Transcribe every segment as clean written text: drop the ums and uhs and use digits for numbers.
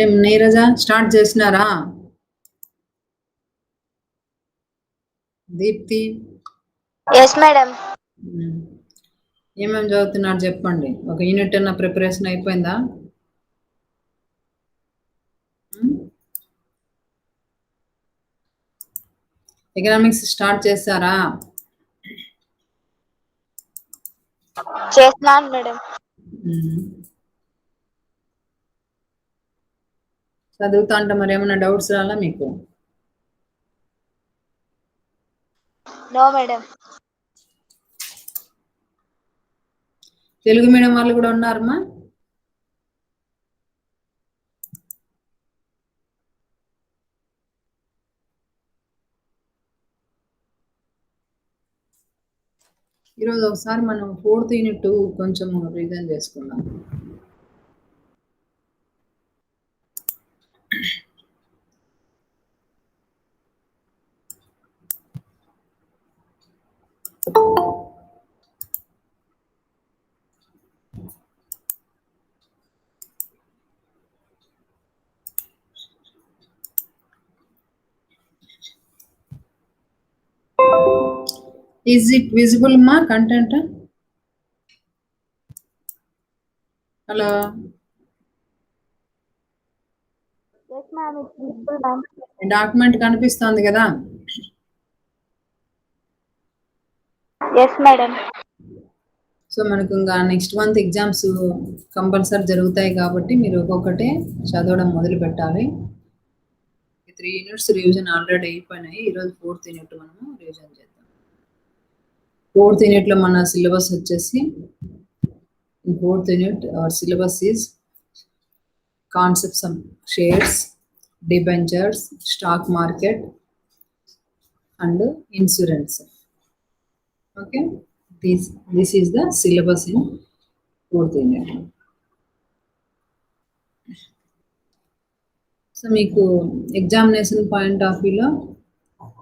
ఏం నీరజ స్టార్ట్ చేసినారా? Deepthi yes madam. ఏమేమి చదువుతున్నారు చెప్పండి. ఒక యూనిట్ అన్న ప్రిపరేషన్ అయిపోయిందా? ఎకనామిక్స్ స్టార్ట్ చేస్తారా? చేస్తున్నాను మేడం. చదువుతా అంటే మరి ఏమైనా డౌట్స్ రాలా మీకు? No madam. తెలుగు మీడియం వాళ్ళు కూడా ఉన్నారమ్మా? ఈరోజు ఒకసారి మనం 4th యూనిట్ కొంచెం రివిజన్ చేసుకుందాం. Is it visible ma content? Hello. Yes ma'am, it's visible ma'am. Document కనిపిస్తుంది కదా? Yes madam. సో మనకు ఇంకా నెక్స్ట్ మంత్ ఎగ్జామ్స్ కంపల్సరీ జరుగుతాయి కాబట్టి మీరు ఒక్కొక్కటే చదవడం మొదలు పెట్టాలి. 3 యూనిట్స్ రివిజన్ ఆల్రెడీ అయిపోయినాయి. ఈరోజు 4th యూనిట్ మనము రివిజన్ చేద్దాం. 4th యూనిట్ లో మన సిలబస్ వచ్చేసి 4th unit our syllabus is concepts of shares, debentures, stock market and insurance. Okay, this is the syllabus in 4th unit. So మీకు examination point of వ్యూలో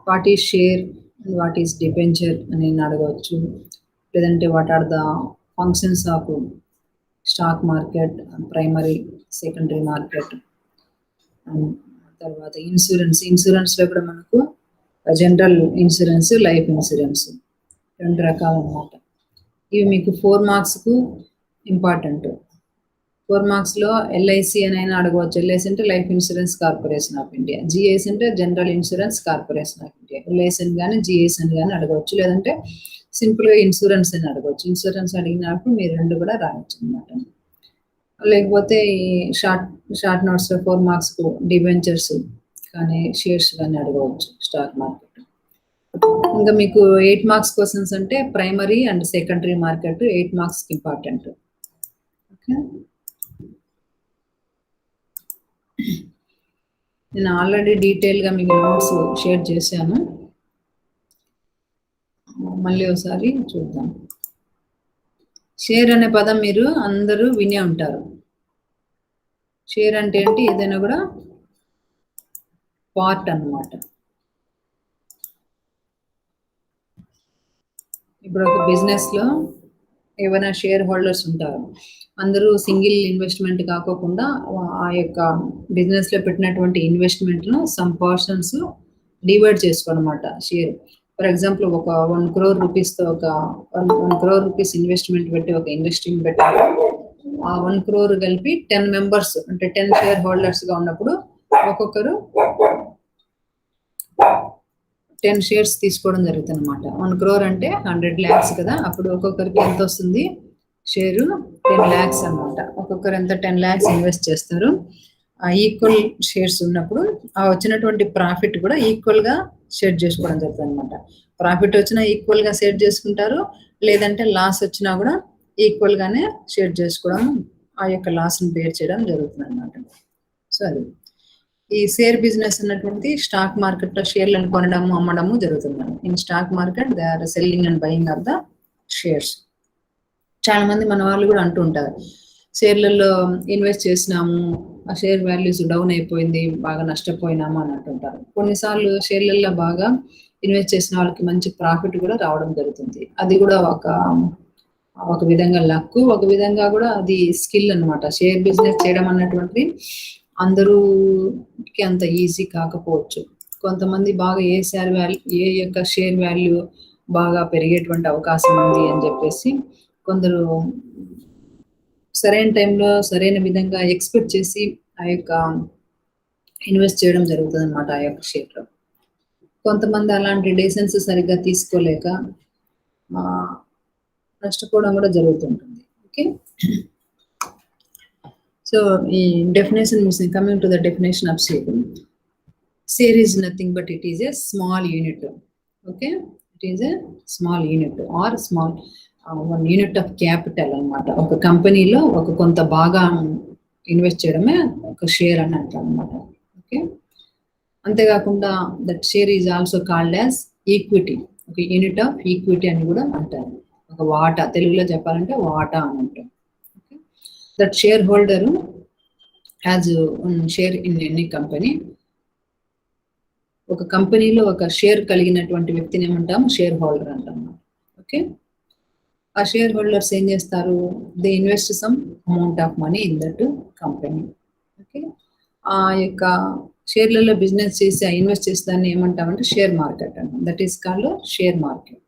what is share and what is debenture అని అడగవచ్చు. లేదంటే what are the functions of stock market, primary, secondary market, and తర్వాత ఇన్సూరెన్స్లో కూడా మనకు general insurance, life insurance 2 రకాలు అన్నమాట. ఇవి మీకు 4 మార్క్స్కు ఇంపార్టెంట్. 4 మార్క్స్లో ఎల్ఐసి అని అయినా అడగవచ్చు. ఎల్ఐసి అంటే life insurance corporation of India, GIC అంటే general insurance corporation of India. LIC అని కానీ జిఐసి అని కానీ అడగవచ్చు. లేదంటే సింపుల్గా ఇన్సూరెన్స్ అని అడగవచ్చు. ఇన్సూరెన్స్ అడిగినప్పుడు మీరు 2 కూడా రాయొచ్చు అనమాట. లేకపోతే ఈ షార్ట్ నోట్స్లో 4 మార్క్స్కు డిబెంచర్స్ కానీ షేర్స్ కానీ అడగవచ్చు, స్టాక్ మార్కెట్. ఇంకా మీకు 8 మార్క్స్ క్వశ్చన్స్ అంటే ప్రైమరీ అండ్ సెకండరీ మార్కెట్ 8 మార్క్స్కి ఇంపార్టెంట్. ఓకే, నేను ఆల్రెడీ డీటెయిల్గా మీకు నోట్స్ షేర్ చేశాను. మళ్ళీ ఒకసారి చూద్దాం. షేర్ అనే పదం మీరు అందరూ వినే ఉంటారు. షేర్ అంటే ఏంటి? ఏదైనా కూడా పార్ట్ అన్నమాట. ఇప్పుడు ఒక బిజినెస్లో ఏమైనా షేర్ హోల్డర్స్ ఉంటారు. అందరూ సింగిల్ ఇన్వెస్ట్మెంట్ కాకోకుండా ఆ యొక్క బిజినెస్లో పెట్టినటువంటి ఇన్వెస్ట్మెంట్ను సమ్ పర్సన్స్ డివైడ్ చేసుకోనమాట షేర్. ఫర్ ఎగ్జాంపుల్ ఒక 1 crore రూపీస్తో ఒక 1 crore రూపీస్ ఇన్వెస్ట్మెంట్ పెట్టి ఒక ఇన్వెస్టింగ్ పెట్టారు. ఆ 1 crore కలిపి 10 మెంబర్స్ అంటే 10 షేర్ హోల్డర్స్గా ఉన్నప్పుడు ఒక్కొక్కరు 10 షేర్స్ తీసుకోవడం జరుగుతుంది అనమాట. 1 crore అంటే 100 lakhs కదా. అప్పుడు ఒక్కొక్కరికి ఎంత వస్తుంది? షేరు 10 lakhs అనమాట. ఒక్కొక్కరు ఎంత 10 lakhs ఇన్వెస్ట్ చేస్తారు. ఈక్వల్ షేర్స్ ఉన్నప్పుడు ఆ వచ్చినటువంటి ప్రాఫిట్ కూడా ఈక్వల్గా షేర్ చేసుకోవడం జరుగుతుంది అనమాట. ప్రాఫిట్ వచ్చినా ఈక్వల్గా షేర్ చేసుకుంటారు, లేదంటే లాస్ వచ్చినా కూడా ఈక్వల్గానే షేర్ చేసుకోవడం, ఆ యొక్క లాస్ని బేర్ చేయడం జరుగుతుంది అనమాట. సో అది ఈ షేర్ బిజినెస్ అన్నటువంటి స్టాక్ మార్కెట్లో షేర్లను కొనడము అమ్మడము జరుగుతుంది. In stock market they are selling and buying of the shares. చాలా మంది మన వాళ్ళు కూడా అంటూ ఉంటారు, షేర్లలో ఇన్వెస్ట్ చేసినాము, ఆ షేర్ వాల్యూస్ డౌన్ అయిపోయింది, బాగా నష్టపోయినాము అని అంటుంటారు. కొన్నిసార్లు షేర్లలో బాగా ఇన్వెస్ట్ చేసిన వాళ్ళకి మంచి ప్రాఫిట్ కూడా రావడం జరుగుతుంది. అది కూడా ఒక విధంగా లక్, ఒక విధంగా కూడా అది స్కిల్ అనమాట. షేర్ బిజినెస్ చేయడం అన్నటువంటిది అందరూకి అంత ఈజీ కాకపోవచ్చు. కొంతమంది బాగా ఏ యొక్క షేర్ వాల్యూ బాగా పెరిగేటువంటి అవకాశం ఉంది అని చెప్పేసి కొందరు సరైన టైంలో సరైన విధంగా ఎక్స్పెక్ట్ చేసి ఆ యొక్క ఇన్వెస్ట్ చేయడం జరుగుతుందన్నమాట ఆ యొక్క షేర్‌లో. కొంతమంది అలాంటి డెసిషన్స్ సరిగ్గా తీసుకోలేక నష్టపోవడం కూడా జరుగుతుంటుంది. ఓకే. సో ఈ definition coming to the definition of share. Share is nothing but it is a small unit. Okay, it is a small unit or small one unit of capital అన్నమాట. ఒక కంపెనీలో ఒక కొంత బాగా ఇన్వెస్ట్ చేయడమే ఒక share అని అంటాం అన్నమాట. ఓకే, అంతేకాకుండా that share is also called as equity. ఒక యూనిట్ ఆఫ్ ఈక్విటీ అని కూడా అంటారు. ఒక వాటా, తెలుగులో చెప్పాలంటే వాటా అని అంటాం. Okay, that share holder has share in any company. ఒక కంపెనీలో ఒక షేర్ కలిగినటువంటి వ్యక్తిని ఏమంటాం? షేర్ హోల్డర్ అంటాం. ఓకే, ఆ షేర్ హోల్డర్స్ ఏం చేస్తారు? They invest some amount of money in that company. Okay, ఆ యొక్క షేర్లలో బిజినెస్ చేసి ఇన్వెస్ట్ చేసే దాన్ని ఏమంటామంటే షేర్ మార్కెట్ అంటాం. That is called share market.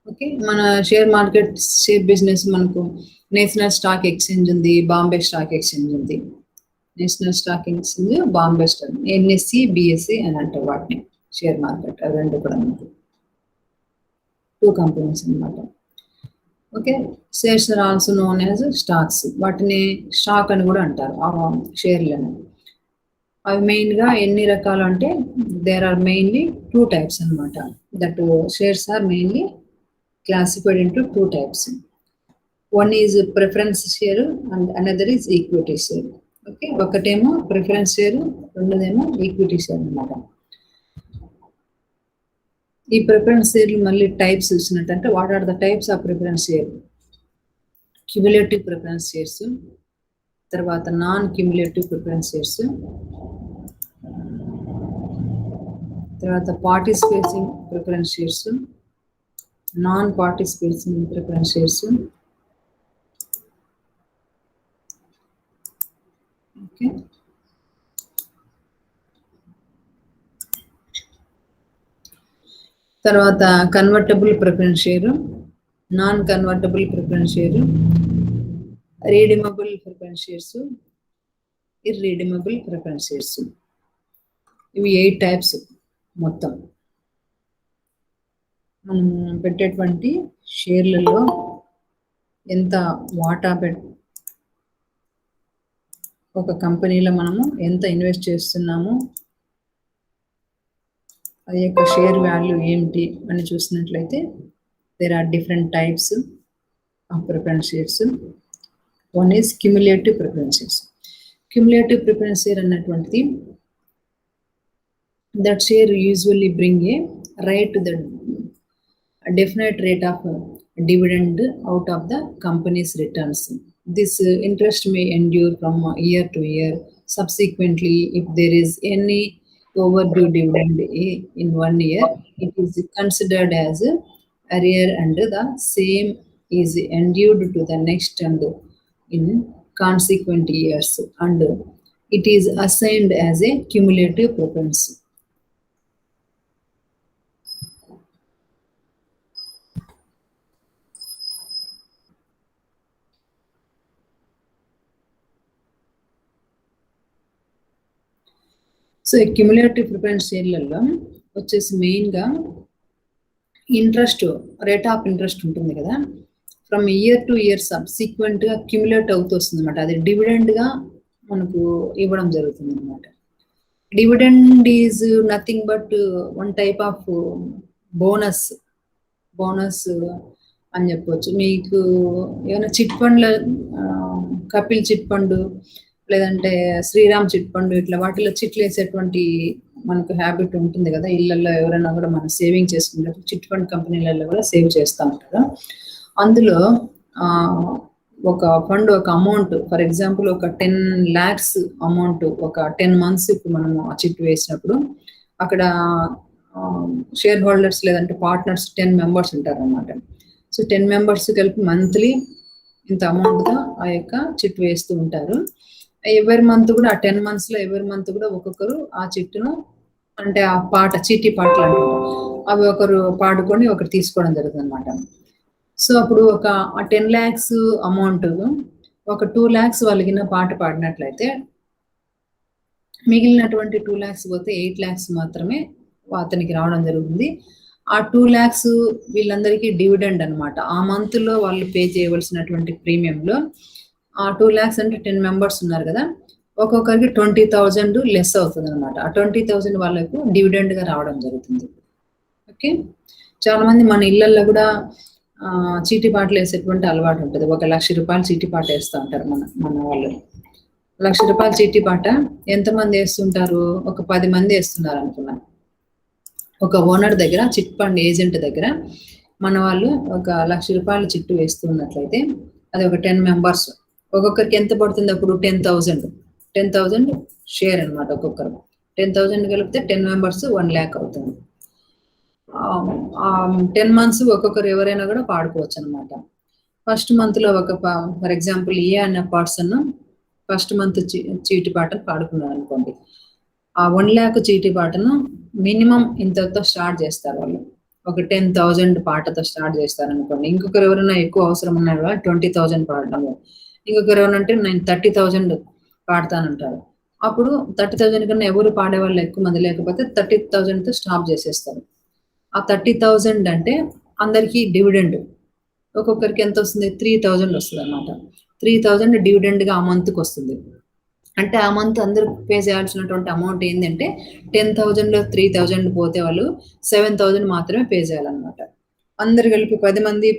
Okay, మన షేర్ మార్కెట్ షేర్ బిజినెస్ మనకు నేషనల్ స్టాక్ ఎక్స్చేంజ్ ఉంది, బాంబే స్టాక్ ఎక్స్చేంజ్ ఉంది. National stock exchange, Bombay stock, NSC, BSC అని అంటారు వాటిని షేర్ మార్కెట్. అవి రెండు కూడా మనకు 2 కంపెనీస్ అన్నమాట. Okay, shares are also known as stocks. వాటిని స్టాక్ అని కూడా అంటారు ఆ షేర్లను. అవి మెయిన్గా ఎన్ని రకాలు అంటే దేర్ ఆర్ మెయిన్లీ 2 టైప్స్ అన్నమాట. That shares are mainly classified into 2 types. One is preference share and another is equity share. Okay, ఒకటేమో ప్రిఫరెన్స్ షేర్, రెండోదేమో ఈక్విటీ షేర్ అన్నమాట. ఈ ప్రిఫరెన్స్ షేర్లు మళ్ళీ టైప్స్ చూసినట్టంటే what are the types of preference share? Cumulative preference shares, తర్వాత non cumulative preference shares, తర్వాత participating preference shares, non participating preference shares. Okay, తర్వాత convertible preference share, non convertible preference share, redeemable preference shares, irredeemable preference shares. ఇవి 8 types మొత్తం. మనం పెట్టేటువంటి షేర్లలో ఎంత వాటా ఒక కంపెనీలో మనము ఎంత ఇన్వెస్ట్ చేస్తున్నాము, అది యొక్క షేర్ వాల్యూ ఏమిటి అని చూసినట్లయితే there are different types of preference shares. One is cumulative preference shares. Cumulative preference share అన్నటువంటిది that share usually bring a right to the definite rate of dividend out of the company's returns. This interest may endure from year to year. Subsequently, if there is any overdue dividend in 1 year, it is considered as arrear and the same is endured to the next and in consequent years, and it is assigned as a cumulative preference. So cumulative preference షేర్లలో వచ్చేసి మెయిన్గా interest, rate of interest ఉంటుంది కదా, from year to year సబ్సిక్వెంట్గా cumulate అవుతూ వస్తుంది అనమాట. అది డివిడెండ్గా మనకు ఇవ్వడం జరుగుతుంది అనమాట. Dividend is nothing but one type of bonus అని చెప్పవచ్చు. మీకు ఏమైనా చిట్ ఫండ్ల, కపిల్ చిట్ ఫండ్ లేదంటే శ్రీరామ్ చిట్ ఫండ్, ఇట్లా వాటిలో చిట్లు వేసేటువంటి మనకు హ్యాబిట్ ఉంటుంది కదా. ఇళ్లలో ఎవరైనా కూడా మనం సేవింగ్ చేసుకున్నట్టు చిట్ ఫండ్ కంపెనీలలో కూడా సేవ్ చేస్తూ ఉంటారు. అందులో ఒక ఫండ్, ఒక అమౌంట్, ఫర్ ఎగ్జాంపుల్ ఒక 10 lakhs అమౌంట్ ఒక 10 months మనము ఆ చిట్ వేసినప్పుడు అక్కడ షేర్ హోల్డర్స్ లేదంటే పార్ట్నర్స్ 10 members ఉంటారు అన్నమాట. సో 10 members కలిపి మంత్లీ ఇంత అమౌంట్గా ఆ యొక్క చిట్ వేస్తూ ఉంటారు. ఎవరి మంత్ కూడా ఆ 10 months లో ఎవరి మంత్ కూడా ఒక్కొక్కరు ఆ చిట్టును అంటే ఆ పాట చీటీ పాటలు అంటారు, అవి ఒకరు పాడుకొని ఒకరు తీసుకోవడం జరుగుతుంది అనమాట. సో అప్పుడు ఒక 10 lakhs అమౌంట్ ఒక 2 lakhs వాళ్ళకిన పాట పాడినట్లయితే మిగిలినటువంటి 2 lakhs పోతే 8 lakhs మాత్రమే అతనికి రావడం జరుగుతుంది. ఆ 2 lakhs వీళ్ళందరికీ డివిడెండ్ అనమాట. ఆ మంత్ లో వాళ్ళు పే చేయవలసినటువంటి ప్రీమియంలో ఆ 2 lakhs అంటే 10 members ఉన్నారు కదా, ఒక్కొక్కరికి 20,000 లెస్ అవుతుంది అనమాట. ఆ 20,000 వాళ్ళకు డివిడెండ్ గా రావడం జరుగుతుంది. ఓకే, చాలా మంది మన ఇళ్లలో కూడా చీటీ పాటలు వేసేటువంటి అలవాటు ఉంటుంది. 1,00,000 రూపాయలు చీటీ పాట వేస్తూ ఉంటారు మన వాళ్ళు. 1,00,000 రూపాయల చీటీ పాట ఎంతమంది వేస్తుంటారు? ఒక 10 మంది వేస్తున్నారు అనుకున్నాను. ఒక ఓనర్ దగ్గర, చిట్ ఫండ్ ఏజెంట్ దగ్గర మన వాళ్ళు 1,00,000 రూపాయల చిట్టు వేస్తున్నట్లయితే అది ఒక 10 members, ఒక్కొక్కరికి ఎంత పడుతుంది అప్పుడు? 10,000 షేర్ అనమాట. ఒక్కొక్కరు 10,000 కలిపితే 10 members 1 lakh అవుతుంది. 10 months ఒక్కొక్కరు ఎవరైనా కూడా పాడుకోవచ్చు అనమాట. ఫస్ట్ మంత్ లో ఫర్ ఎగ్జాంపుల్ ఏ అనే పర్సన్ ఫస్ట్ మంత్ చీటి పాటను పాడుకున్నారు అనుకోండి, ఆ 1 lakh చీటి పాటను మినిమం ఇంతతో స్టార్ట్ చేస్తారు వాళ్ళు. ఒక 10,000 పాటతో స్టార్ట్ చేస్తారు అనుకోండి. ఇంకొకరు ఎవరైనా ఎక్కువ అవసరం ఉన్నారు 20,000 పాడటము, ఇంకొకరు ఎవరంటే నేను 30,000 పాడతానంటారు. అప్పుడు 30,000 కన్నా ఎవరు పాడే వాళ్ళు ఎక్కువ మంది లేకపోతే 30,000తో స్టాప్ చేసేస్తారు. ఆ 30,000 అంటే అందరికీ డివిడెండ్ ఒక్కొక్కరికి ఎంత వస్తుంది? 3,000 వస్తుంది అనమాట. 3,000 డివిడెండ్ గా ఆ మంత్కి వస్తుంది. అంటే ఆ మంత్ అందరూ పే చేయాల్సినటువంటి అమౌంట్ ఏంటంటే 10,000లో 3,000 పోతే వాళ్ళు 7,000 మాత్రమే పే చేయాలన్నమాట. అందరు కలిపి 10 మంది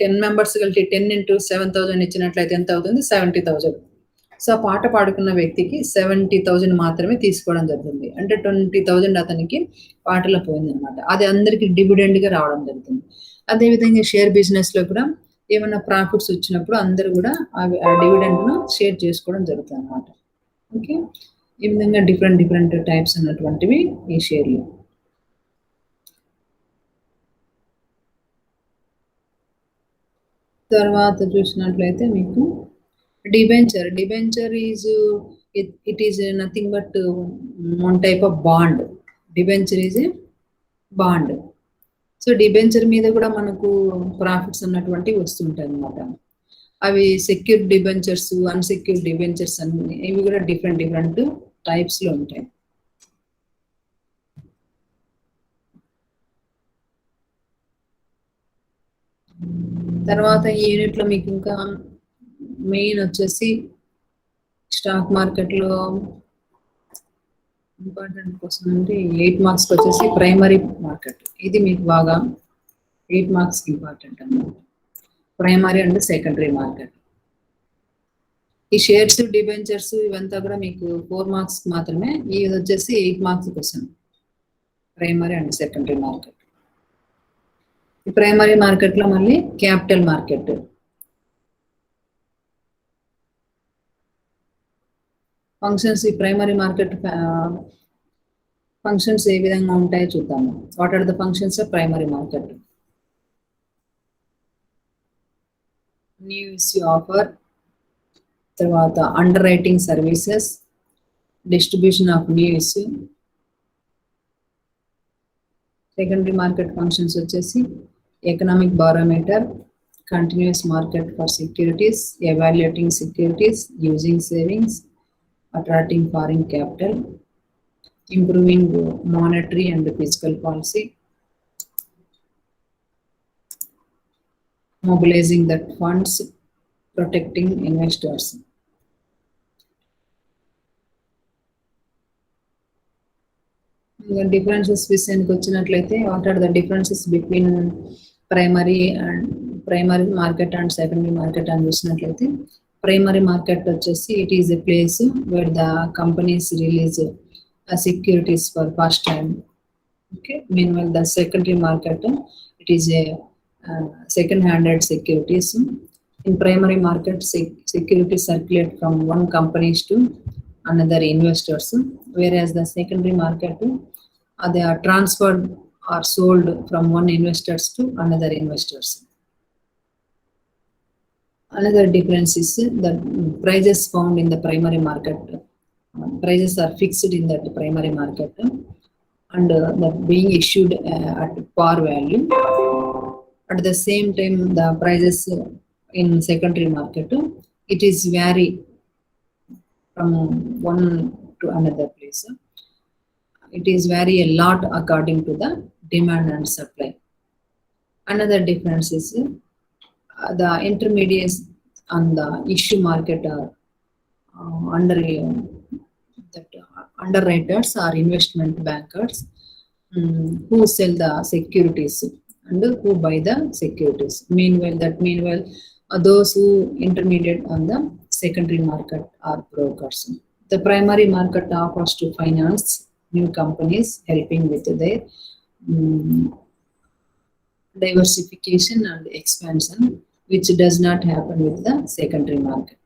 10 members కలిపి 10 into 7,000 ఇచ్చినట్లయితే ఎంత అవుతుంది? 70,000. సో ఆ పాట పాడుకున్న వ్యక్తికి 70,000 మాత్రమే తీసుకోవడం జరుగుతుంది. అంటే 20,000 అతనికి పాటలో పోయిందనమాట. అది అందరికి డివిడెండ్ గా రావడం జరుగుతుంది. అదేవిధంగా షేర్ బిజినెస్ లో కూడా ఏమైనా ప్రాఫిట్స్ వచ్చినప్పుడు అందరూ కూడా ఆ డివిడెండ్ ను షేర్ చేసుకోవడం జరుగుతుంది అనమాట. ఓకే, ఈ విధంగా డిఫరెంట్ టైప్స్ అన్నటువంటివి ఈ షేర్లు. తర్వాత చూసినట్లయితే మీకు debenture is it is nothing but one type of bond. Debenture is a bond. So debenture మీద కూడా మనకు ప్రాఫిట్స్ అన్నటువంటివి వస్తుంటాయి అన్నమాట. అవి సెక్యూర్డ్ డిబెంచర్స్, అన్సెక్యూర్డ్ డిబెంచర్స్ అన్ని ఇవి కూడా డిఫరెంట్ టైప్స్ లో ఉంటాయి. తర్వాత ఈ యూనిట్ లో మీకు ఇంకా మెయిన్ వచ్చేసి స్టాక్ మార్కెట్ లో ఇంపార్టెంట్ క్వశ్చన్ అంటే 8 marks వచ్చేసి ప్రైమరీ మార్కెట్. ఇది మీకు బాగా 8 marks ఇంపార్టెంట్ అన్నమాట. Primary and secondary market. ఈ షేర్స్, డిబెంచర్స్ ఇవంతా కూడా మీకు 4 marks మాత్రమే. ఇది వచ్చేసి 8 marks question, primary and secondary market. ఈ ప్రైమరీ మార్కెట్ లో మళ్ళీ క్యాపిటల్ మార్కెట్, ఫంక్షన్స్. ఈ ప్రైమరీ మార్కెట్ ఫంక్షన్స్ ఏ విధంగా ఉంటాయో చూద్దాము. What are the functions of primary market? New issue offer, తర్వాత underwriting services, distribution of new issue. Secondary market functions వచ్చేసి economic barometer, continuous market for securities, evaluating securities, using savings, attracting foreign capital, improving monetary and fiscal policy, mobilizing the funds, protecting investors. Differences విషయానికి వచ్చినట్లయితే what are the differences between primary market and secondary market అని చూసినట్లయితే primary market వచ్చేసి it is a place where the companies release securities for first time. Okay, meanwhile the secondary market it is a second handed securities. In primary market securities circulate from one companies to another investors, whereas the secondary market they are transferred or sold from one investors to another investors. Another difference is that prices found in the primary market, prices are fixed in that primary market, and that being issued at par value. At the same time, the prices in secondary market, it is vary from one to another place. It is vary a lot according to the demand and supply. Another difference is the intermediates on the issue market are underwriters or investment bankers who sell the securities and who buy the securities. Meanwhile, those who intermediate on the secondary market are brokers. The primary market offers to finance new companies, helping with their diversification and expansion, which does not happen with the secondary market.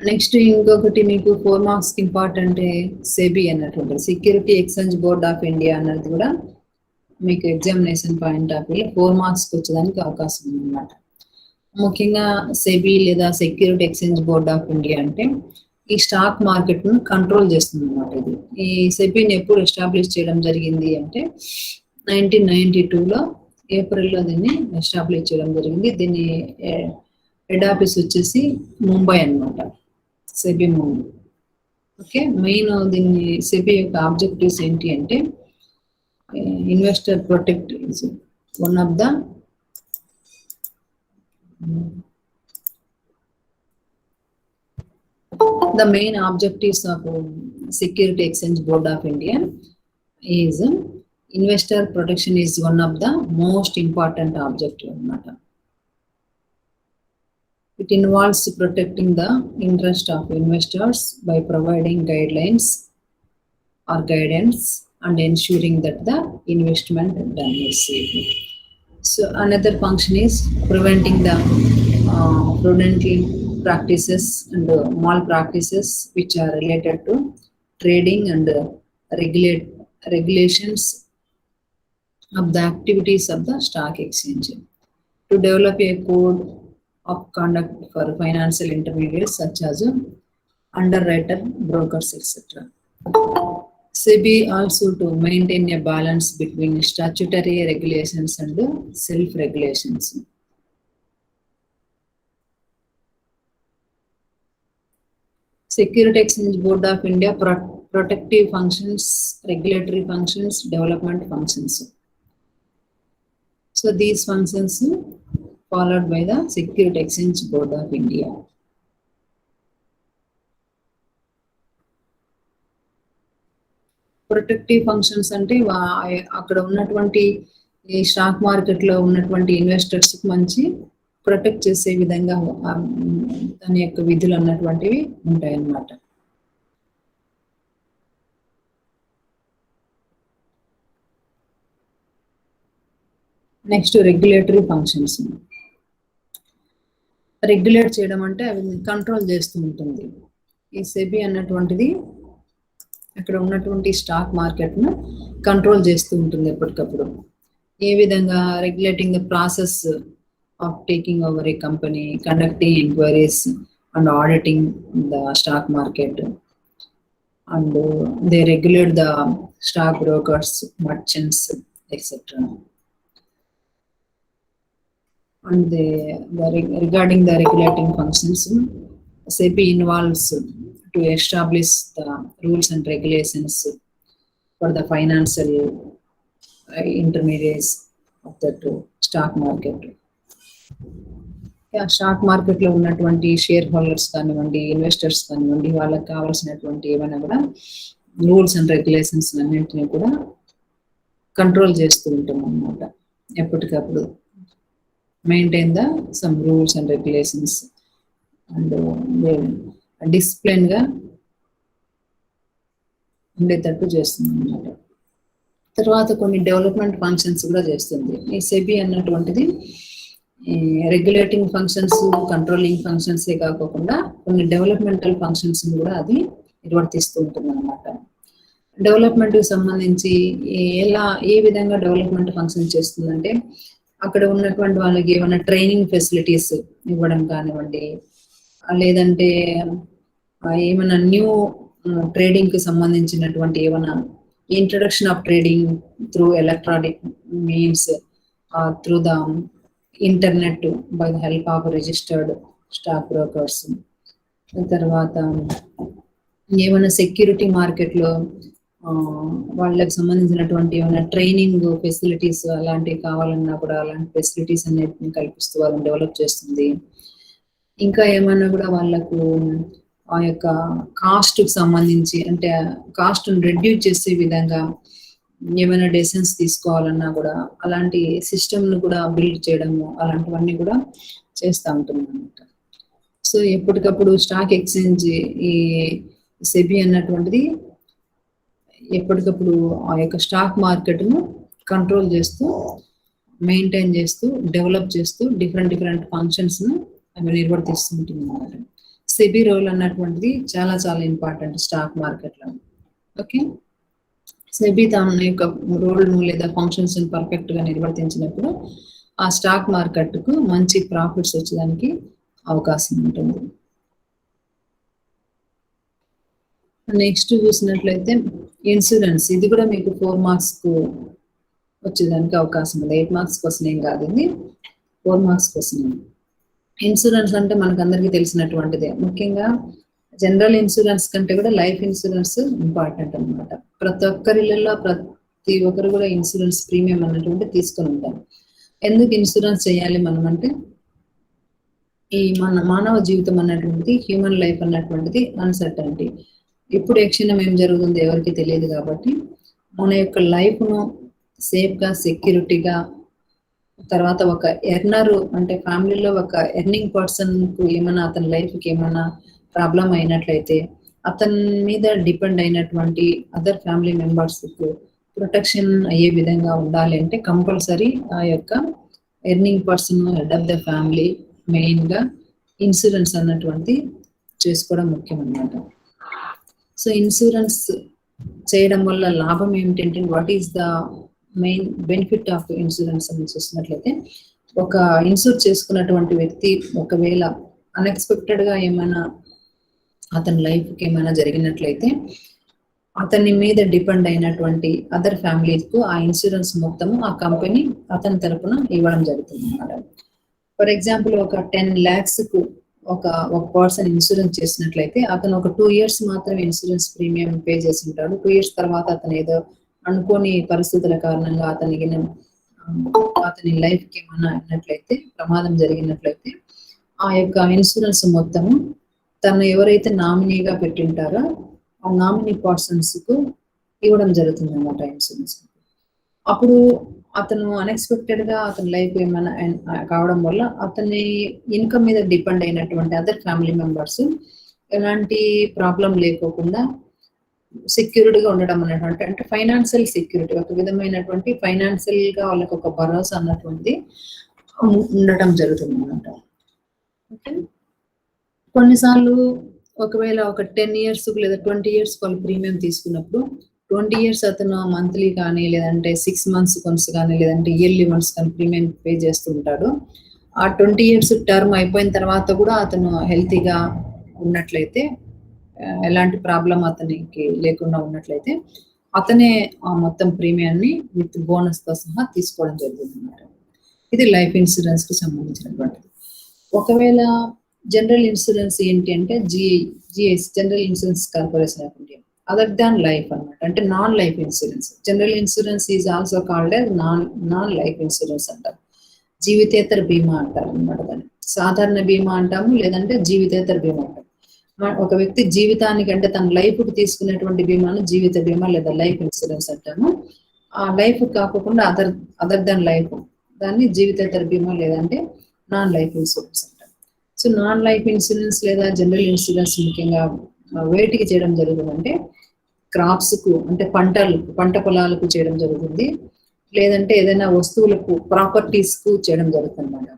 Next ఇంకొకటి మీకు 4 marks important SEBI అన్నటువంటి security exchange board of India అన్నది కూడా మీకు examination point of view 4 మార్క్స్కి వచ్చేదానికి అవకాశం ఉందన్నమాట. ముఖ్యంగా సెబీ లేదా security exchange board of India అంటే ఈ స్టాక్ మార్కెట్ను కంట్రోల్ చేస్తుంది అన్నమాట. ఇది ఈ సెబీని ఎప్పుడు ఎస్టాబ్లిష్ చేయడం జరిగింది అంటే 1992లో ఏప్రిల్లో దీన్ని ఎస్టాబ్లిష్ చేయడం జరిగింది. దీన్ని హెడ్ ఆఫీస్ వచ్చేసి ముంబై అన్నమాట, సెబీ ముంబై. ఓకే, మెయిన్ దీన్ని సెబీ యొక్క ఆబ్జెక్టివ్స్ ఏంటి అంటే investor protect is one of the main objectives of Security Exchange Board of India is investor protection is one of the most important objective అన్నమాట. It involves protecting the interest of investors by providing guidelines or guidance and ensuring that the investment done is safe. So another function is preventing the prudently practices and malpractices which are related to trading and regulations of the activities of the stock exchange. To develop a code of conduct for financial intermediaries such as underwriter, brokers, etc. SEBI also to maintain a balance between statutory regulations and self-regulations. Security Exchange Board of India protective functions, regulatory functions, development functions. So these functions followed by the Security Exchange Board of India. Protective functions అంటే అక్కడ ఉన్నటువంటి ఈ stock market లో ఉన్నటువంటి investors మంచి protect చేసే విధంగా దాని యొక్క విధులు అన్నటువంటివి ఉంటాయి అన్నమాట. Next regulatory functions. రెగ్యులేట్ చేయడం అంటే అవి కంట్రోల్ చేస్తూ ఉంటుంది. ఈ సెబీ అన్నటువంటిది అక్కడ ఉన్నటువంటి స్టాక్ మార్కెట్ను కంట్రోల్ చేస్తూ ఉంటుంది ఎప్పటికప్పుడు. ఏ విధంగా regulating the process of taking over a company, conducting enquiries and auditing the stock market, and they regulate the stock brokers, merchants etcetera. And regarding the regulating functions, SEBI involves to establish the rules and regulations for the financial intermediaries of the stock market. Stock market లో ఉన్నటువంటి share holders కానివ్వండి, investors కానివ్వండి, వాళ్ళకి కావాల్సినటువంటి ఏమైనా కూడా rules and regulations అన్నింటినీ కూడా కంట్రోల్ చేస్తూ ఉంటాం అన్నమాట. ఎప్పటికప్పుడు maintain the some rules and regulations and discipline గా ఉండేటట్టు చేస్తుంది అన్నమాట. తర్వాత కొన్ని డెవలప్మెంట్ ఫంక్షన్స్ కూడా చేస్తుంది ఈ సెబీ అన్నటువంటిది. రెగ్యులేటింగ్ ఫంక్షన్స్, కంట్రోలింగ్ ఫంక్షన్సే కాకుండా కొన్ని డెవలప్మెంటల్ ఫంక్షన్స్ కూడా అది నిర్వర్తిస్తూ ఉంటుంది అనమాట. డెవలప్మెంట్కి సంబంధించి ఏ విధంగా డెవలప్మెంట్ ఫంక్షన్ చేస్తుందంటే, అక్కడ ఉన్నటువంటి వాళ్ళకి ఏమైనా ట్రైనింగ్ ఫెసిలిటీస్ ఇవ్వడం కానివ్వండి, లేదంటే ఏమైనా న్యూ ట్రేడింగ్కి సంబంధించినటువంటి ఏమైనా introduction of trading through electronic means through the internet by the help of registered stock brokers. తర్వాత ఏమైనా సెక్యూరిటీ మార్కెట్లో వాళ్ళకి సంబంధించినటువంటి ఏమైనా ట్రైనింగ్ ఫెసిలిటీస్ అలాంటివి కావాలన్నా కూడా అలాంటి ఫెసిలిటీస్ అన్నిటిని కల్పిస్తూ వాళ్ళని డెవలప్ చేస్తుంది. ఇంకా ఏమైనా కూడా వాళ్ళకు ఆ యొక్క కాస్ట్కి సంబంధించి అంటే కాస్ట్ని రెడ్యూస్ చేసే విధంగా ఏమైనా డెసిషన్స్ తీసుకోవాలన్నా కూడా అలాంటి సిస్టమ్ను కూడా బిల్డ్ చేయడము అలాంటివన్నీ కూడా చేస్తూ ఉంటుంది అన్నమాట. సో ఎప్పటికప్పుడు స్టాక్ ఎక్స్చేంజ్ ఈ సెబీ అన్నటువంటిది ఎప్పటికప్పుడు ఆ యొక్క స్టాక్ మార్కెట్ను కంట్రోల్ చేస్తూ మెయింటైన్ చేస్తూ డెవలప్ చేస్తూ డిఫరెంట్ ఫంక్షన్స్ను అవి నిర్వర్తిస్తూ ఉంటుంది అన్నమాట. సెబీ రోల్ అన్నటువంటిది చాలా చాలా ఇంపార్టెంట్ స్టాక్ మార్కెట్లో. ఓకే, సెబీ తన యొక్క రోల్ను లేదా ఫంక్షన్స్ పర్ఫెక్ట్గా నిర్వర్తించినప్పుడు ఆ స్టాక్ మార్కెట్కు మంచి ప్రాఫిట్స్ వచ్చేదానికి అవకాశం ఉంటుంది. నెక్స్ట్ చూసినట్లయితే ఇన్సూరెన్స్, ఇది కూడా మీకు 4 మార్క్స్కు వచ్చేదానికి అవకాశం ఉంది. 8 మార్క్స్ క్వశ్చన్ ఏం కాదు, ఇది 4 మార్క్స్ క్వశ్చన్. ఇన్సూరెన్స్ అంటే మనకు అందరికీ తెలిసినటువంటిదే. ముఖ్యంగా జనరల్ ఇన్సూరెన్స్ కంటే కూడా లైఫ్ ఇన్సూరెన్స్ ఇంపార్టెంట్ అనమాట. ప్రతి ఒక్కరిలో ప్రతి ఒక్కరు కూడా ఇన్సూరెన్స్ ప్రీమియం అన్నటువంటి తీసుకొని ఉంటారు. ఎందుకు ఇన్సూరెన్స్ చేయాలి మనం అంటే, ఈ మానవ జీవితం అన్నటువంటిది హ్యూమన్ లైఫ్ అన్నటువంటిది అన్సర్టనిటీ. ఇప్పుడు ఏ క్షణం ఏం జరుగుతుందో ఎవరికి తెలియదు కాబట్టి మన యొక్క లైఫ్ను సేఫ్గా సెక్యూరిటీగా, తర్వాత ఒక ఎర్నరు అంటే ఫ్యామిలీలో ఒక ఎర్నింగ్ పర్సన్కు ఏమైనా అతని లైఫ్కి ఏమైనా ప్రాబ్లం అయినట్లయితే అతని మీద డిపెండ్ అయినటువంటి అదర్ ఫ్యామిలీ మెంబర్స్కు ప్రొటెక్షన్ అయ్యే విధంగా ఉండాలి అంటే కంపల్సరీ ఆ యొక్క earning person head of the family మెయిన్గా ఇన్సూరెన్స్ అన్నటువంటి చేసుకోవడం ముఖ్యం అన్నమాట. సో ఇన్సూరెన్స్ చేయడం వల్ల లాభం ఏమిటంటే, what is the main benefit of insurance అని చూసినట్లయితే, ఒక ఇన్సూర్ చేసుకున్నటువంటి వ్యక్తి ఒకవేళ అన్ఎక్స్పెక్టెడ్గా ఏమైనా అతని లైఫ్కి ఏమైనా జరిగినట్లయితే అతని మీద డిపెండ్ అయినటువంటి అదర్ ఫ్యామిలీస్కు ఆ ఇన్సూరెన్స్ మొత్తము ఆ కంపెనీ అతని తరపున ఇవ్వడం జరుగుతుంది అన్నమాట. ఫర్ ఎగ్జాంపుల్ ఒక 10 lakhsకు ఒక పర్సన్ ఇన్సూరెన్స్ చేసినట్లయితే అతను ఒక 2 years మాత్రమే ఇన్సూరెన్స్ ప్రీమియం పే చేసి ఉంటాడు. 2 years తర్వాత అతను ఏదో అనుకోని పరిస్థితుల కారణంగా అతని లైఫ్కి ఏమైనా అయినట్లయితే, ప్రమాదం జరిగినట్లయితే ఆ యొక్క ఇన్సూరెన్స్ మొత్తము తను ఎవరైతే నామినీగా పెట్టింటారో ఆ నామినీ పర్సన్స్కు ఇవ్వడం జరుగుతుంది అన్నమాట ఇన్సూరెన్స్. అప్పుడు అతను అన్ఎక్స్పెక్టెడ్గా అతని లైఫ్ ఏమైనా కావడం వల్ల అతని ఇన్కమ్ మీద డిపెండ్ అయినటువంటి అదర్ ఫ్యామిలీ మెంబర్స్ ఎలాంటి ప్రాబ్లం లేకోకుండా సెక్యూర్డ్గా ఉండడం అన్నటువంటి, అంటే ఫైనాన్షియల్ సెక్యూరిటీ, ఒక విధమైనటువంటి ఫైనాన్షియల్గా వాళ్ళకి ఒక భరోసా అన్నటువంటిది ఉండటం జరుగుతుంది అన్నమాట. ఓకే, కొన్నిసార్లు ఒకవేళ ఒక 10 years లేదా 20 years వాళ్ళు ప్రీమియం తీసుకున్నప్పుడు 20 years అతను మంత్లీ కానీ లేదంటే 6 months వన్స్ కానీ లేదంటే ఇయర్లీ వన్స్ కానీ ప్రీమియం పే చేస్తూ ఉంటాడు. ఆ 20 years టర్మ్ అయిపోయిన తర్వాత కూడా అతను హెల్తీగా ఉన్నట్లయితే, ఎలాంటి ప్రాబ్లం అతనికి లేకుండా ఉన్నట్లయితే అతనే ఆ మొత్తం ప్రీమియాన్ని విత్ బోనస్తో సహా తీసుకోవడం జరుగుతుంది అన్నమాట. ఇది లైఫ్ ఇన్సూరెన్స్కి సంబంధించినటువంటిది. ఒకవేళ జనరల్ ఇన్సూరెన్స్ ఏంటి అంటే GS general insurance corporation of India other than life అన్నమాట, అంటే non life insurance. General insurance is also called as non life insurance అంటారు, జీవితేతర బీమా అంటారు అన్నమాట. దాన్ని సాధారణ బీమా అంటాము, లేదంటే జీవితేతర బీమా అంటాము. ఒక వ్యక్తి జీవితానికి అంటే తన లైఫ్కి తీసుకునేటువంటి బీమాను జీవిత బీమా లేదా లైఫ్ ఇన్సూరెన్స్ అంటాము. ఆ లైఫ్ కాకుండా అదర్ దాన్ లైఫ్ దాన్ని జీవితేతర బీమా లేదంటే నాన్ లైఫ్ ఇన్సూరెన్స్ అంటారు. సో నాన్ లైఫ్ ఇన్సూరెన్స్ లేదా జనరల్ ఇన్సూరెన్స్ ముఖ్యంగా వేటికి చేయడం జరుగుతుందంటే, క్రాప్స్కు అంటే పంట పొలాలకు చేయడం జరుగుతుంది, లేదంటే ఏదైనా వస్తువులకు ప్రాపర్టీస్కు చేయడం జరుగుతుంది అన్నమాట.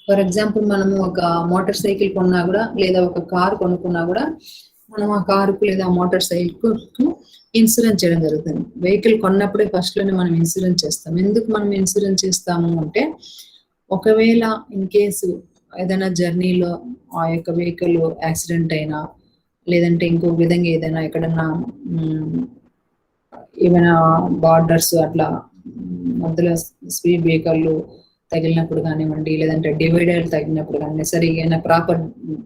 ఫర్ ఎగ్జాంపుల్ మనము ఒక మోటార్ సైకిల్ కొన్నా కూడా లేదా ఒక కార్ కొనుక్కున్నా కూడా మనం ఆ కారుకు లేదా మోటార్ సైకిల్ కు ఇన్సూరెన్స్ చేయడం జరుగుతుంది. వెహికల్ కొన్నప్పుడే ఫస్ట్ లోనే మనం ఇన్సూరెన్స్ చేస్తాం. ఎందుకు మనం ఇన్సూరెన్స్ చేస్తాము అంటే, ఒకవేళ ఇన్ కేసు ఏదైనా జర్నీలో ఆ యొక్క వెహికల్ యాక్సిడెంట్ అయినా, లేదంటే ఇంకో విధంగా ఏదైనా ఎక్కడన్నా ఏమైనా బార్డర్స్ అట్లా మధ్యలో స్పీడ్ బ్రేకర్లు తగిలినప్పుడు కానివ్వండి, లేదంటే డివైడర్ తగిలినప్పుడు కానీ, సరిగా ప్రాపర్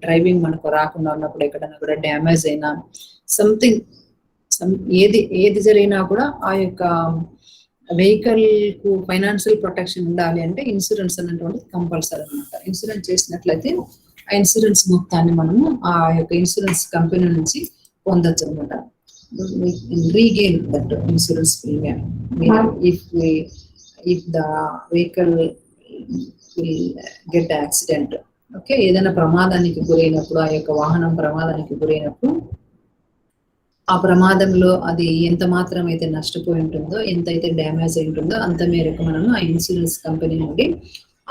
డ్రైవింగ్ మనకు రాకుండా ఉన్నప్పుడు ఎక్కడైనా కూడా డ్యామేజ్ అయినా సంథింగ్ ఏది ఏది జరిగినా కూడా ఆ యొక్క వెహికల్ కు ఫైనాన్షియల్ ప్రొటెక్షన్ ఉండాలి అంటే ఇన్సూరెన్స్ అనేటువంటిది కంపల్సరీ అనమాట. ఇన్సూరెన్స్ చేసినట్లయితే ఆ ఇన్సూరెన్స్ మొత్తాన్ని మనము ఆ యొక్క ఇన్సూరెన్స్ కంపెనీ నుంచి పొందొచ్చు అనమాట. Regain that insurance premium if the vehicle will get accident. Okay, ఏదైనా ప్రమాదానికి గురైనప్పుడు, ఆ యొక్క వాహనం ప్రమాదానికి గురైనప్పుడు, ఆ ప్రమాదంలో అది ఎంత మాత్రం అయితే నష్టపోయి ఉంటుందో, ఎంత అయితే డ్యామేజ్ అయి ఉంటుందో అంత మేరకు మనము ఆ ఇన్సూరెన్స్ కంపెనీ నుండి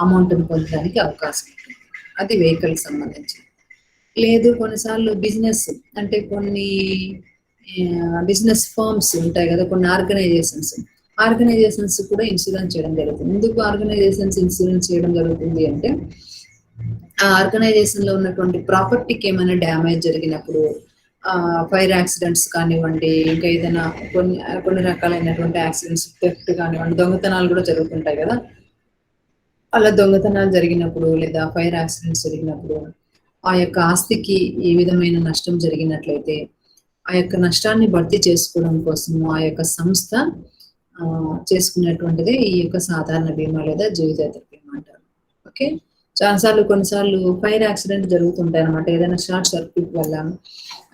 అమౌంట్ని పొందడానికి అవకాశం ఉంటుంది. అది వెహికల్కి సంబంధించి. లేదు కొన్నిసార్లు బిజినెస్ అంటే కొన్ని బిజినెస్ ఫర్మ్స్ ఉంటాయి కదా, కొన్ని ఆర్గనైజేషన్స్ కూడా ఇన్సూరెన్స్ చేయడం జరుగుతుంది. ఎందుకు ఆర్గనైజేషన్స్ ఇన్సూరెన్స్ చేయడం జరుగుతుంది అంటే, ఆ ఆర్గనైజేషన్ లో ఉన్నటువంటి ప్రాపర్టీకి ఏమైనా డ్యామేజ్ జరిగినప్పుడు, ఫైర్ యాక్సిడెంట్స్ కానివ్వండి, ఇంకా ఏదైనా కొన్ని రకాలైనటువంటి యాక్సిడెంట్స్, థెఫ్ట్ కానివ్వండి, దొంగతనాలు కూడా జరుగుతుంటాయి కదా. అలా దొంగతనాలు జరిగినప్పుడు లేదా ఫైర్ యాక్సిడెంట్స్ జరిగినప్పుడు ఆ యొక్క ఆస్తికి ఏ విధమైన నష్టం జరిగినట్లయితే ఆ యొక్క నష్టాన్ని భర్తీ చేసుకోవడం కోసం ఆ యొక్క సంస్థ చేసుకునేటువంటిదే ఈ యొక్క సాధారణ బీమా లేదా జీవితేతర బీమా అంటారు. ఓకే, కొన్నిసార్లు ఫైర్ యాక్సిడెంట్ జరుగుతుంటాయి అనమాట. ఏదైనా షార్ట్ సర్క్యూట్ వల్ల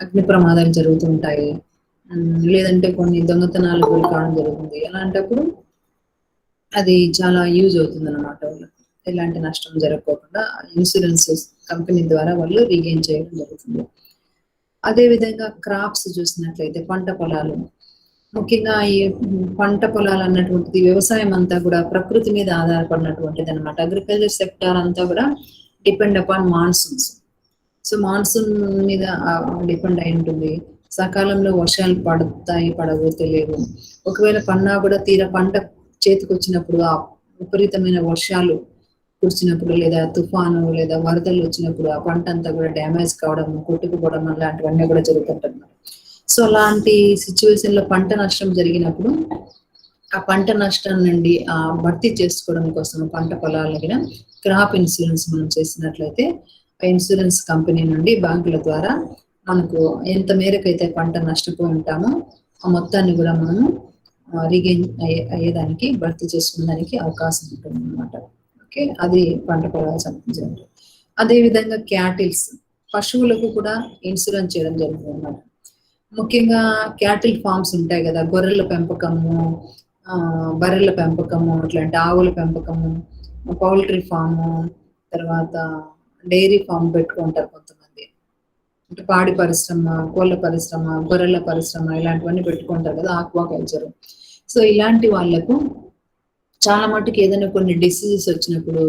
అగ్ని ప్రమాదాలు జరుగుతుంటాయి, లేదంటే కొన్ని దొంగతనాలు గురి కావడం జరుగుతుంది. అలాంటప్పుడు అది చాలా యూజ్ అవుతుంది అనమాట. వాళ్ళకి ఎలాంటి నష్టం జరగకుండా ఇన్సూరెన్స్ కంపెనీ ద్వారా వాళ్ళు రీగెయిన్ చేయడం జరుగుతుంది. అదే విధంగా క్రాప్స్ చూసినట్లయితే పంట పొలాలు, ముఖ్యంగా ఈ పంట పొలాలు అన్నటువంటిది వ్యవసాయం అంతా కూడా ప్రకృతి మీద ఆధారపడినటువంటిది అనమాట. అగ్రికల్చర్ సెక్టార్ అంతా కూడా depend upon monsoons. So monsoon మీద డిపెండ్ అయి ఉంటుంది. సకాలంలో వర్షాలు పడతాయి, పడవో తెలియదు. ఒకవేళ పన్నా కూడా తీర పంట చేతికి వచ్చినప్పుడు ఆ విపరీతమైన వర్షాలు కురిచినప్పుడు, లేదా తుఫాను లేదా వరదలు వచ్చినప్పుడు ఆ పంట అంతా కూడా డ్యామేజ్ కావడం, కొట్టుకుపోవడం అలాంటివన్నీ కూడా జరుగుతుంటాయి. సో అలాంటి సిచ్యువేషన్ లో పంట నష్టం జరిగినప్పుడు ఆ పంట నష్టం నుండి భర్తీ చేసుకోవడం కోసం పంట పొలాలకి క్రాప్ ఇన్సూరెన్స్ మనం చేసినట్లయితే ఆ ఇన్సూరెన్స్ కంపెనీ నుండి బ్యాంకుల ద్వారా మనకు ఎంత మేరకైతే పంట నష్టపోయి ఉంటామో ఆ మొత్తాన్ని కూడా మనము రీగెయిన్ అయ్యేదానికి, భర్తీ చేసుకునేదానికి అవకాశం ఉంటుంది అనమాట. ఓకే, అది పంట పొలాలకు సంబంధించినది. అదే విధంగా క్యాటిల్స్, పశువులకు కూడా ఇన్సూరెన్స్ చేయడం జరుగుతుంది అన్నమాట. ముఖ్యంగా క్యాటిల్ ఫార్మ్స్ ఉంటాయి కదా, గొర్రెల పెంపకము, బర్రెల పెంపకము, అట్లాంటి ఆవుల పెంపకము, పౌల్ట్రీ ఫాము, తర్వాత డైరీ ఫామ్ పెట్టుకుంటారు కొంతమంది. అంటే పాడి పరిశ్రమ, కోళ్ళ పరిశ్రమ, గొర్రెల పరిశ్రమ ఇలాంటివన్నీ పెట్టుకుంటారు కదా, ఆక్వాకల్చర్. సో ఇలాంటి వాళ్ళకు చాలా మటుకు ఏదైనా కొన్ని డిసీజెస్ వచ్చినప్పుడు,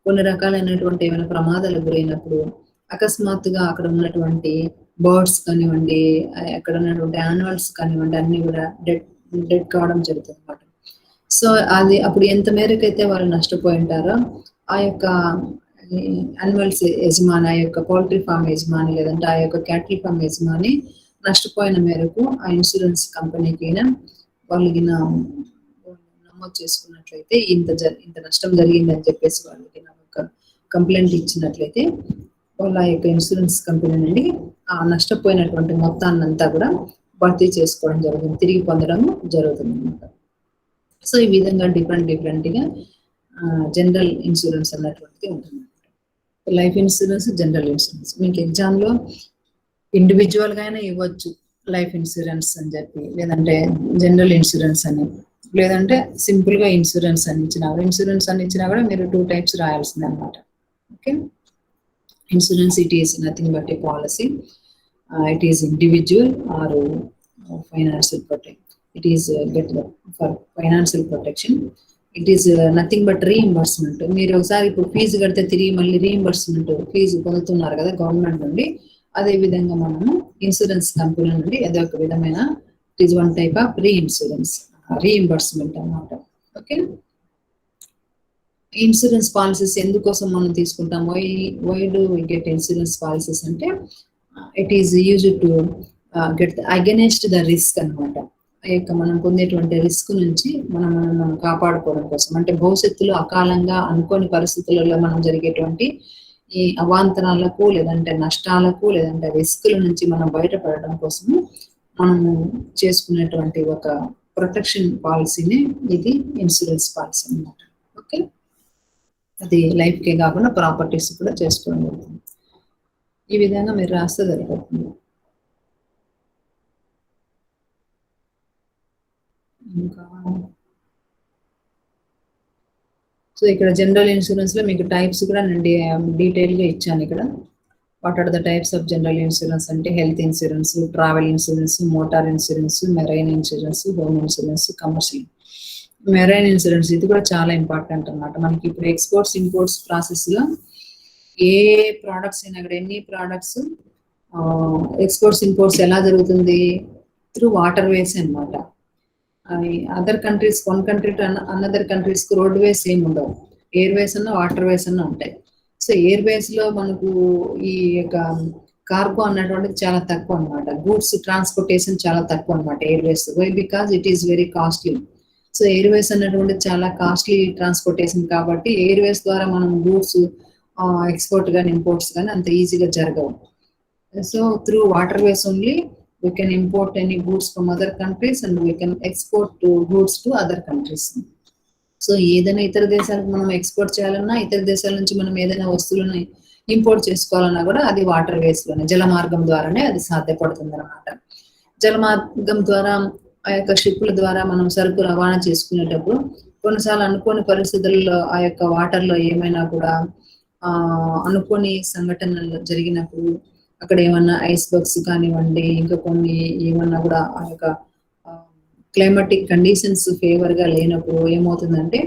కొన్ని రకాలైనటువంటి ఏమైనా ప్రమాదాలకు గురైనప్పుడు, అకస్మాత్తుగా అక్కడ ఉన్నటువంటి బర్డ్స్ కానివ్వండి, అక్కడ ఉన్నటువంటి యానిమల్స్ కానివ్వండి, అన్ని కూడా డెడ్ కావడం జరుగుతుంది అన్నమాట. సో అది అప్పుడు ఎంత మేరకైతే వాళ్ళు నష్టపోయి ఉంటారో ఆ యొక్క యానిమల్స్ యజమాని, ఆ యొక్క పౌల్ట్రీ ఫామ్ యజమాని, లేదంటే ఆ యొక్క క్యాటిల్ ఫామ్ యజమాని నష్టపోయిన మేరకు ఆ ఇన్సూరెన్స్ కంపెనీకి వాళ్ళకి నమోదు చేసుకున్నట్లయితే ఇంత నష్టం జరిగిందని చెప్పేసి వాళ్ళకి ఒక కంప్లైంట్ ఇచ్చినట్లయితే వాళ్ళ యొక్క ఇన్సూరెన్స్ కంపెనీ నుండి ఆ నష్టపోయినటువంటి మొత్తాన్ని అంతా కూడా భర్తీ చేసుకోవడం జరుగుతుంది, తిరిగి పొందడం జరుగుతుంది అనమాట. సో ఈ విధంగా డిఫరెంట్గా జనరల్ ఇన్సూరెన్స్ అన్నటువంటిది ఉంటుంది. Life insurance, general insurance. మీకు ఎగ్జామ్లో ఇండివిజువల్గా అయినా ఇవ్వచ్చు లైఫ్ ఇన్సూరెన్స్ అని చెప్పి, లేదంటే జనరల్ ఇన్సూరెన్స్ అని, లేదంటే సింపుల్గా ఇన్సూరెన్స్ అని ఇచ్చినా కూడా మీరు 2 టైప్స్ రాయాల్సింది అనమాట. Okay, insurance it is nothing but a policy. It is individual or financial protection. It is get for financial protection. It is nothing but reimbursement. మీరు ఒకసారి ఇప్పుడు ఫీజు కడితే తిరిగి మళ్ళీ రీఇంబర్స్మెంట్ ఫీజు పొందుతున్నారు కదా గవర్నమెంట్ నుండి, అదే విధంగా మనము ఇన్సూరెన్స్ కంపెనీ నుండి అదొక విధమైన it is one type of reimbursement అన్నమాట. ఓకే, ఇన్సూరెన్స్ పాలసీస్ ఎందుకోసం మనం తీసుకుంటాం? Why do we get insurance policies అంటే it is use to get against the risk అనమాట. మనం పొందేటువంటి రిస్క్ నుంచి మనం కాపాడుకోవడం కోసం, అంటే భవిష్యత్తులో అకాలంగా అనుకోని పరిస్థితులలో మనం జరిగేటువంటి ఈ అవాంతరాలకు లేదంటే నష్టాలకు లేదంటే రిస్కుల నుంచి మనం బయటపడడం కోసము మనము చేసుకునేటువంటి ఒక ప్రొటెక్షన్ పాలసీని ఇది ఇన్సూరెన్స్ పాలసీ అనమాట. ఓకే, అది లైఫ్కే కాకుండా ప్రాపర్టీస్ కూడా చేసుకోవడం జరుగుతుంది. ఈ విధంగా మీరు రాస్తే సరిపోతుంది. ఇంకా సో ఇక్కడ జనరల్ ఇన్సూరెన్స్ లో మీకు టైప్స్ కూడా నేను డీటెయిల్ గా ఇచ్చాను ఇక్కడ. What are the types of general insurance అంటే health insurance, travel insurance, motor insurance, marine insurance, home insurance, commercial. Marine insurance ఇది కూడా చాలా ఇంపార్టెంట్ అన్నమాట. మనకి ఇప్పుడు ఎక్స్పోర్ట్స్ ఇంపోర్ట్స్ ప్రాసెస్ లో ఏ ప్రోడక్ట్స్ అయినా కూడా ఎన్ని ప్రోడక్ట్స్ ఎక్స్పోర్ట్స్ ఇంపోర్ట్స్ ఎలా జరుగుతుంది? త్రూ వాటర్ వేస్ అనమాట. Other countries, one country to another countries కు రోడ్ వేస్ ఏమి ఉండవు, ఎయిర్ వేస్ అన్న వాటర్ వేస్ అన్న ఉంటాయి. సో ఎయిర్ వేస్ లో మనకు ఈ యొక్క కార్గో అన్నటువంటిది చాలా తక్కువ అనమాట. గూడ్స్ ట్రాన్స్పోర్టేషన్ చాలా తక్కువ అనమాట airways. Why? Because it is very costly. So airways అన్నటువంటిది చాలా కాస్ట్లీ ట్రాన్స్పోర్టేషన్ కాబట్టి ఎయిర్ వేస్ ద్వారా మనం గూడ్స్ ఎక్స్పోర్ట్ కానీ ఇంపోర్ట్స్ కానీ అంత ఈజీగా జరగవు. So through water ways only we can import any goods from other countries and we can export goods to other countries. So ఏదైనా ఇతర దేశాలకు మనం ఎక్స్పోర్ట్ చేయాలన్నా, ఇతర దేశాల నుంచి మనం ఏదైనా వస్తువులను ఇంపోర్ట్ చేసుకోవాలన్నా కూడా అది వాటర్ వేస్ లోనే, జల మార్గం ద్వారానే అది సాధ్యపడుతుంది అనమాట. జల మార్గం ద్వారా ఆ యొక్క షిప్పుల ద్వారా మనం సరుకు రవాణా చేసుకునేటప్పుడు కొన్నిసార్లు అనుకోని పరిస్థితుల్లో ఆ యొక్క వాటర్ లో ఏమైనా కూడా అనుకోని సంఘటనలు జరిగినప్పుడు అక్కడ ఏమన్నా ఐస్ బర్గ్స్ కానివ్వండి, ఇంకా కొన్ని ఏమన్నా కూడా ఆ యొక్క క్లైమాటిక్ కండిషన్స్ ఫేవర్ గా లేనప్పుడు ఏమవుతుందంటే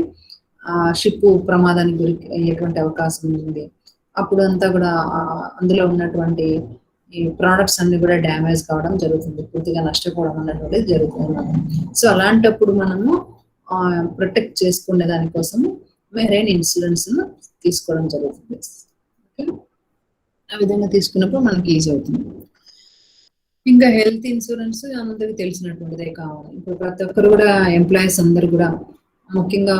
ఆ షిప్ ప్రమాదానికి గురి అయ్యేటువంటి అవకాశం ఉంది. అప్పుడు అంతా కూడా అందులో ఉన్నటువంటి ఈ ప్రోడక్ట్స్ అన్ని కూడా డ్యామేజ్ కావడం జరుగుతుంది, పూర్తిగా నష్టపోవడం అన్నటువంటిది జరుగుతుంది. సో అలాంటప్పుడు మనము ప్రొటెక్ట్ చేసుకునే దానికోసము మెరైన్ ఇన్సూరెన్స్ తీసుకోవడం జరుగుతుంది. ఓకే, ఆ విధంగా తీసుకున్నప్పుడు మనకి ఈజీ అవుతుంది. ఇంకా హెల్త్ ఇన్సూరెన్స్ అందరికి తెలిసినటువంటిదే కావాలి. ఇప్పుడు ప్రతి ఒక్కరు కూడా ఎంప్లాయీస్ అందరు కూడా ముఖ్యంగా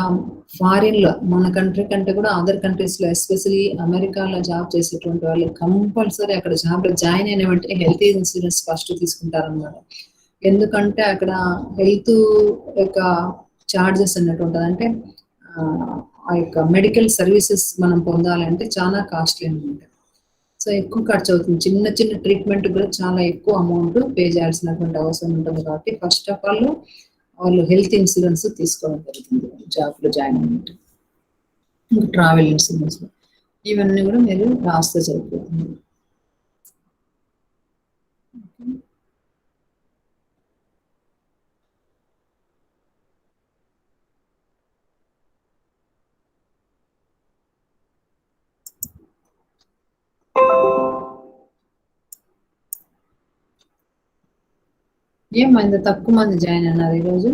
ఫారిన్ లో, మన కంట్రీ కంటే కూడా అదర్ కంట్రీస్ లో, ఎస్పెషలీ అమెరికాలో జాబ్ చేసేటువంటి వాళ్ళు కంపల్సరీ అక్కడ జాబ్ లో జాయిన్ అయిన వెంటనే హెల్త్ ఇన్సూరెన్స్ ఫస్ట్ తీసుకుంటారన్నమాట. ఎందుకంటే అక్కడ హెల్త్ యొక్క చార్జెస్ అన్నటువంటిది, అంటే ఆ యొక్క మెడికల్ సర్వీసెస్ మనం పొందాలంటే చాలా కాస్ట్లీ అనమాట. సో ఎక్కువ ఖర్చు అవుతుంది. చిన్న చిన్న ట్రీట్మెంట్ కూడా చాలా ఎక్కువ అమౌంట్ పే చేయాల్సినటువంటి అవసరం ఉంటుంది. కాబట్టి ఫస్ట్ ఆఫ్ ఆల్ వాళ్ళు హెల్త్ ఇన్సూరెన్స్ తీసుకోవడం జరుగుతుంది జాబ్ లో జాయిన్ అయినట్టు. ఇంకా ట్రావెల్ ఇన్సూరెన్స్ ఇవన్నీ కూడా మీరు రాస్తే సరిపోతుంది. ఏమ్మా ఇంత తక్కువ మంది జాయిన్ అన్నారు ఈరోజు?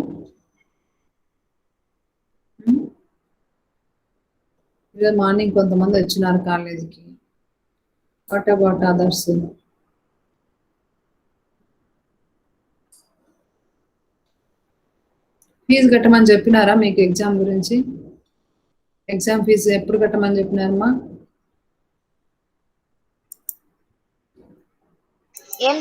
ఈరోజు మార్నింగ్ కొంతమంది వచ్చినారు కాలేజీకి. What about others? ఫీజు కట్టమని చెప్పినారా మీకు ఎగ్జామ్ గురించి? ఎగ్జామ్ ఫీజు ఎప్పుడు కట్టమని చెప్పినారమ్మా? ఏం